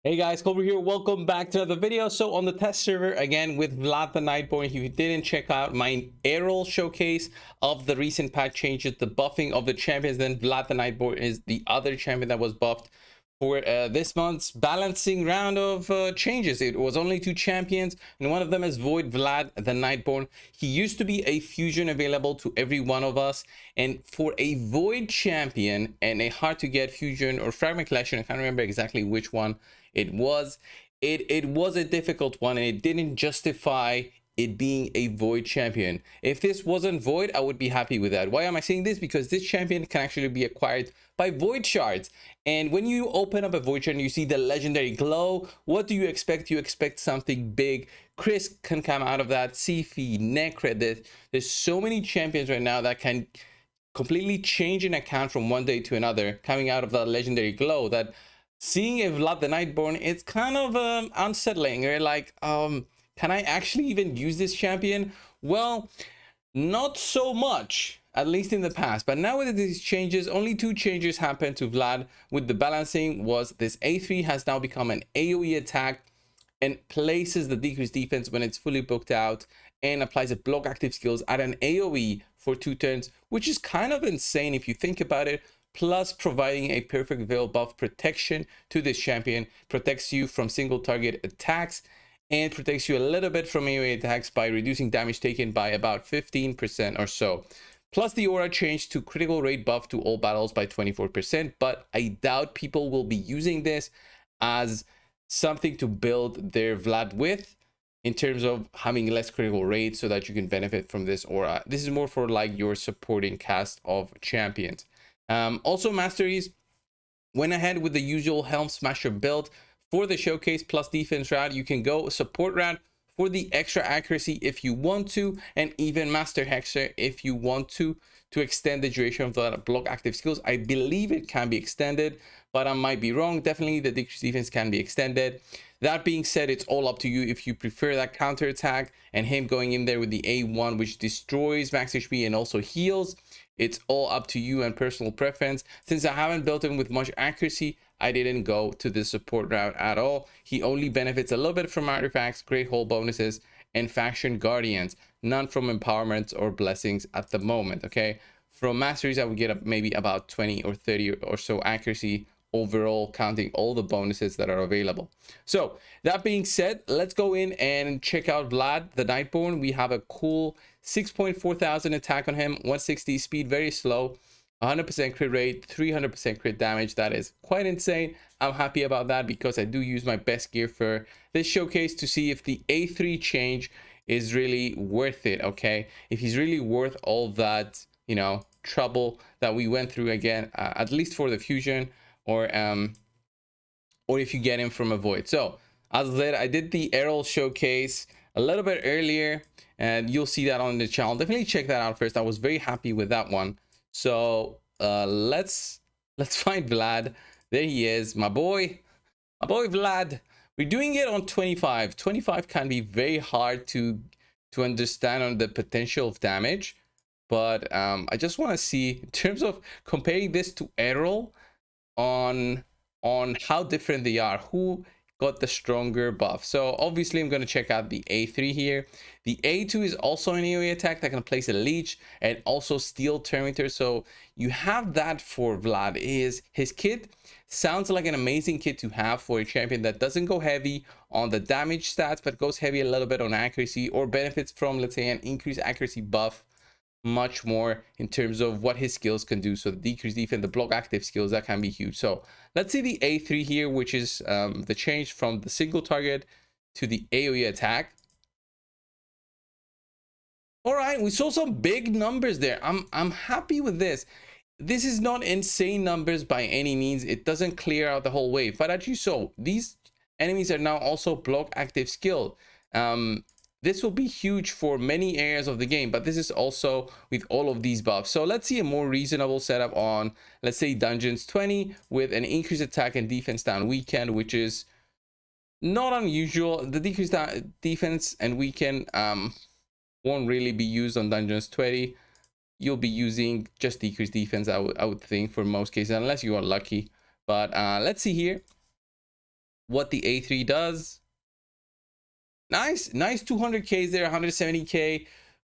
Hey guys, Coldbrew here. Welcome back to another video. So on the test server again with Vlad the Nightborn. If you didn't check out my Errol showcase of the recent patch changes, the buffing of the champions, then Vlad the Nightborn is the other champion that was buffed for this month's balancing round of changes. It was only two champions, and one of them is Void Vlad the Nightborn. He used to be a fusion available to every one of us, and for a Void champion and a hard to get fusion or fragment collection, I can't remember exactly which one it was. It was a difficult one, and it didn't justify it being a Void champion. If this wasn't Void, I would be happy with that. Why am I saying this? Because this champion can actually be acquired by Void shards, and when you open up a Void shard and you see the legendary glow, what do you expect? You expect something big. Chris can come out of that, Sifi, Necred. There's so many champions right now that can completely change an account from one day to another coming out of that legendary glow, that seeing a Vlad the Nightborn, it's kind of unsettling. You're like, can I actually even use this champion? Well, not so much, at least in the past. But now with these changes, only two changes happened to Vlad with the balancing. Was this A3 has now become an AoE attack and places the decreased defense when it's fully booked out, and applies a block active skills at an AoE for 2 turns, which is kind of insane if you think about it. Plus providing a perfect veil buff protection to this champion, protects you from single target attacks and protects you a little bit from AoE attacks by reducing damage taken by about 15% or so. Plus the aura changed to critical rate buff to all battles by 24%, but I doubt people will be using this as something to build their Vlad with, in terms of having less critical rate so that you can benefit from this aura. This is more for like your supporting cast of champions. Also, masteries went ahead with the usual Helm Smasher build for the showcase plus defense route. You can go support route for the extra accuracy if you want to, and even Master Hexer if you want to extend the duration of the block active skills. I believe it can be extended, but I might be wrong. Definitely the decreased defense can be extended. That being said, it's all up to you if you prefer that counter attack and him going in there with the A1, which destroys max HP and also heals. It's all up to you and personal preference. Since I haven't built him with much accuracy, I didn't go to the support route at all. He only benefits a little bit from artifacts, great hole bonuses, and faction guardians, none from empowerments or blessings at the moment. Okay, from masteries I would get maybe about 20 or 30 or so accuracy overall, counting all the bonuses that are available. So that being said, let's go in and check out Vlad the Nightborn. We have a cool 6.4 thousand attack on him, 160 speed, very slow, 100% crit rate, 300% crit damage. That is quite insane. I'm happy about that because I do use my best gear for this showcase to see if the A3 change is really worth it. Okay, if he's really worth all that, you know, trouble that we went through again, at least for the fusion, or if you get him from a Void. So as I said, I did the Errol showcase a little bit earlier, and you'll see that on the channel. Definitely check that out first. I was very happy with that one. So let's find Vlad. There he is, my boy Vlad. We're doing it on 25. 25 can be very hard to understand on the potential of damage, but I just want to see in terms of comparing this to Errol on how different they are, who got the stronger buff. So obviously I'm going to check out the A3 here. The A2 is also an AoE attack that can place a leech and also steal Terminator. So you have that for Vlad. His kit sounds like an amazing kit to have for a champion that doesn't go heavy on the damage stats, but goes heavy a little bit on accuracy, or benefits from, let's say, an increased accuracy buff much more in terms of what his skills can do. So the decreased defense, the block active skills, that can be huge. So let's see the A3 here, which is the change from the single target to the AoE attack. All right, we saw some big numbers there. I'm happy with this. This is not insane numbers by any means. It doesn't clear out the whole wave, but as you saw, these enemies are now also block active skill. This will be huge for many areas of the game, but this is also with all of these buffs. So let's see a more reasonable setup on, let's say, Dungeons 20 with an increased attack and defense down weekend, which is not unusual. The decreased defense and weekend won't really be used on Dungeons 20. You'll be using just decreased defense, I would think, for most cases, unless you are lucky. But let's see here. what the A3 does. Nice 200k there, 170k.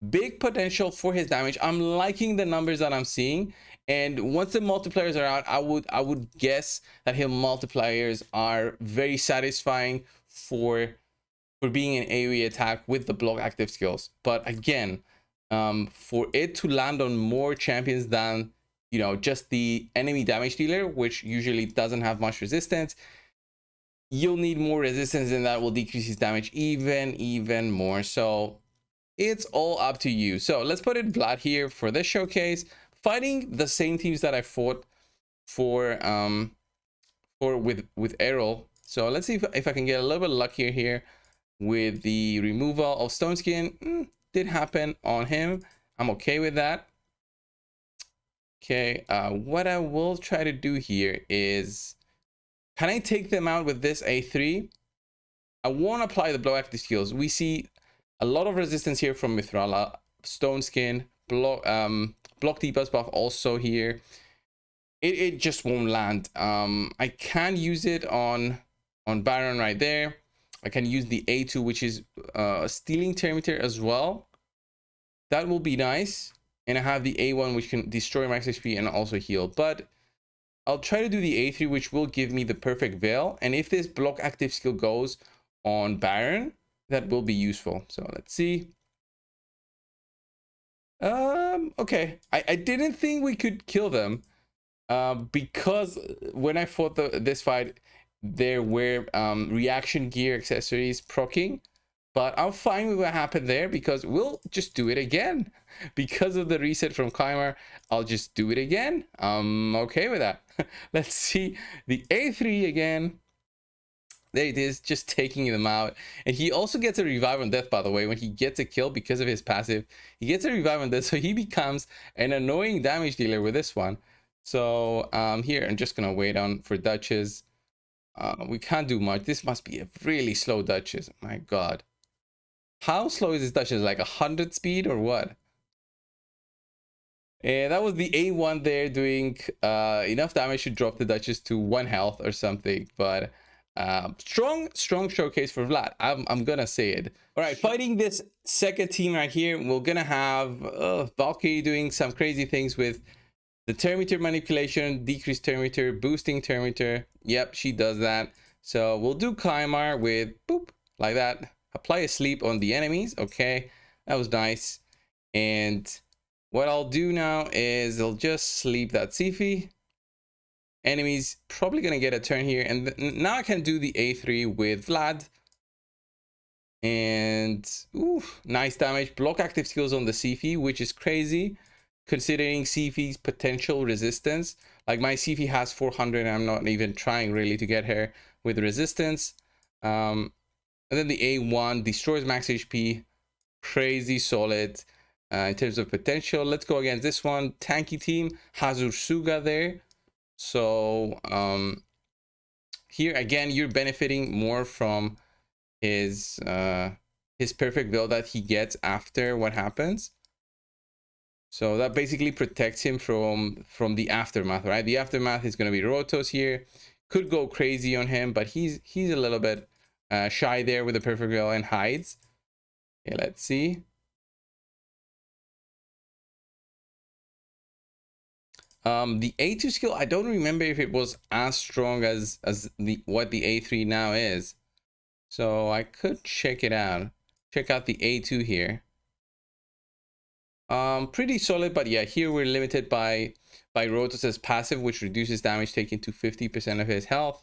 Big potential for his damage. I'm liking the numbers that I'm seeing, and once the multipliers are out, I would guess that his multipliers are very satisfying for being an AoE attack with the block active skills. But again, for it to land on more champions than, you know, just the enemy damage dealer, which usually doesn't have much resistance, you'll need more resistance, and that will decrease his damage even more. So it's all up to you. So let's put in Vlad here for this showcase, fighting the same teams that I fought for with Errol. So let's see if I can get a little bit luckier here with the removal of Stone Skin. Did happen on him. I'm okay with that. Okay, what I will try to do here is, can I take them out with this A3? I won't apply the blow active skills. We see a lot of resistance here from Mithrala, Stone Skin, block debuff buff also here. It just won't land. I can use it on Baron right there. I can use the A2, which is stealing Terminator as well. That will be nice. And I have the A1, which can destroy max HP and also heal. But I'll try to do the A3, which will give me the perfect veil. And if this block active skill goes on Baron, that will be useful. So let's see. Okay. I didn't think we could kill them. Because when I fought this fight, there were reaction gear accessories proccing, but I'm fine with what happened there because we'll just do it again. Because of the reset from Kymar, I'll just do it again. I'm okay with that. Let's see the A3 again. There it is, just taking them out. And he also gets a revive on death, by the way. When he gets a kill because of his passive, he gets a revive on death, so he becomes an annoying damage dealer with this one. So here I'm just gonna wait on for Duchess. We can't do much. This must be a really slow Duchess. My god, how slow is this Duchess? Like 100 speed or what? And that was the A1 there, doing enough damage to drop the Duchess to 1 health or something. But strong showcase for Vlad. I'm gonna say it. All right, fighting this second team right here, we're gonna have Valkyrie doing some crazy things with the Terminator manipulation, decreased Terminator, boosting Terminator. Yep, she does that. So we'll do Kymar with boop, like that. Apply a sleep on the enemies. Okay, that was nice. And what I'll do now is I'll just sleep that Sifi. Enemies probably gonna get a turn here. And now I can do the A3 with Vlad. And ooh, nice damage. Block active skills on the Sifi, which is crazy considering Sifi's potential resistance. Like my Sifi has 400 and I'm not even trying really to get her with resistance. And then the A1 destroys max HP. Crazy solid in terms of potential. Let's go against this one. Tanky team has Ursuga there. So here again, you're benefiting more from his perfect veil that he gets after what happens. So that basically protects him from the aftermath, right? The aftermath is going to be Rotos here. Could go crazy on him, but he's a little bit shy there with the perfect veil and hides. Okay, let's see. The A2 skill, I don't remember if it was as strong as what the A3 now is. So I could check it out. Check out the A2 here. Pretty solid, but yeah, here we're limited by Rotos's passive, which reduces damage taken to 50% of his health.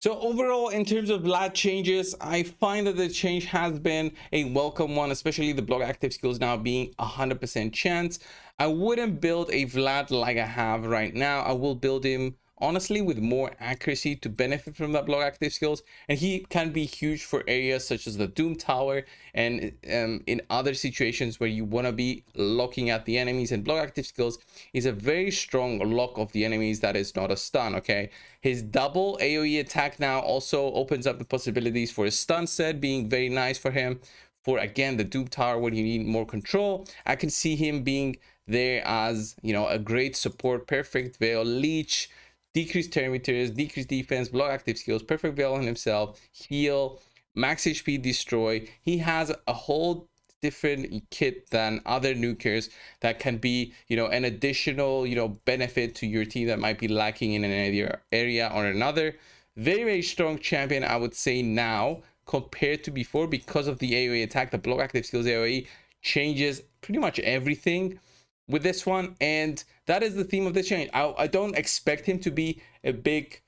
So overall, in terms of Vlad changes, I find that the change has been a welcome one, especially the block active skills now being 100% chance. I wouldn't build a Vlad like I have right now. I will build him honestly with more accuracy to benefit from that block active skills, and he can be huge for areas such as the Doom Tower and in other situations where you want to be locking at the enemies. And block active skills is a very strong lock of the enemies that is not a stun. Okay, his double AoE attack now also opens up the possibilities for a stun set being very nice for him. For again the Doom Tower when you need more control, I can see him being there as, you know, a great support, perfect veil, leech, decreased turn meters, decreased defense, block active skills, perfect veil on himself, heal, max HP, destroy. He has a whole different kit than other nukers that can be, you know, an additional, you know, benefit to your team that might be lacking in an area or another. Very, very strong champion, I would say, now compared to before, because of the AoE attack. The block active skills AoE changes pretty much everything with this one, and that is the theme of this change. I don't expect him to be a big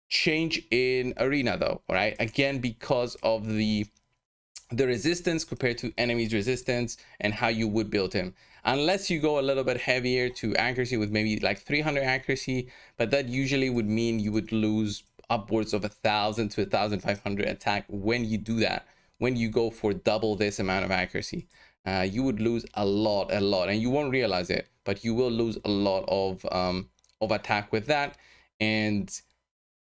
change in arena though, right? Again, because of the resistance compared to enemies resistance and how you would build him, unless you go a little bit heavier to accuracy with maybe like 300 accuracy, but that usually would mean you would lose upwards of 1,000 to 1,500 attack when you do that. When you go for double this amount of accuracy, you would lose a lot, and you won't realize it, but you will lose a lot of attack with that. And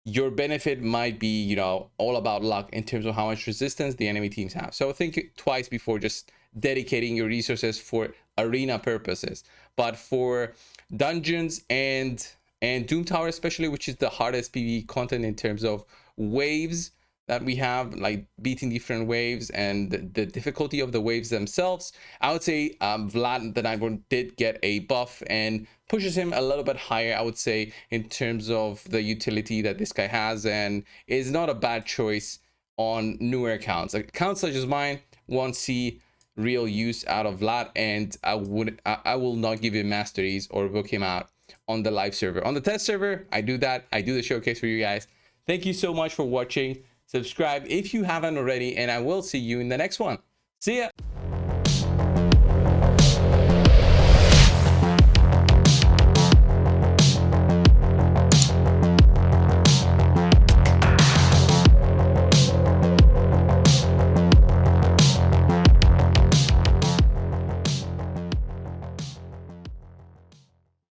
your benefit might be, you know, all about luck in terms of how much resistance the enemy teams have. So think twice before just dedicating your resources for arena purposes. But for dungeons and Doom Tower especially, which is the hardest PvE content in terms of waves that we have, like beating different waves and the difficulty of the waves themselves, I would say Vlad the Nightborn did get a buff and pushes him a little bit higher, I would say, in terms of the utility that this guy has, and is not a bad choice on newer accounts. Accounts such as mine won't see real use out of Vlad, and I will not give him masteries or book him out on the live server. On the test server, I do that. I do the showcase for you guys. Thank you so much for watching. Subscribe if you haven't already, and I will see you in the next one. See ya.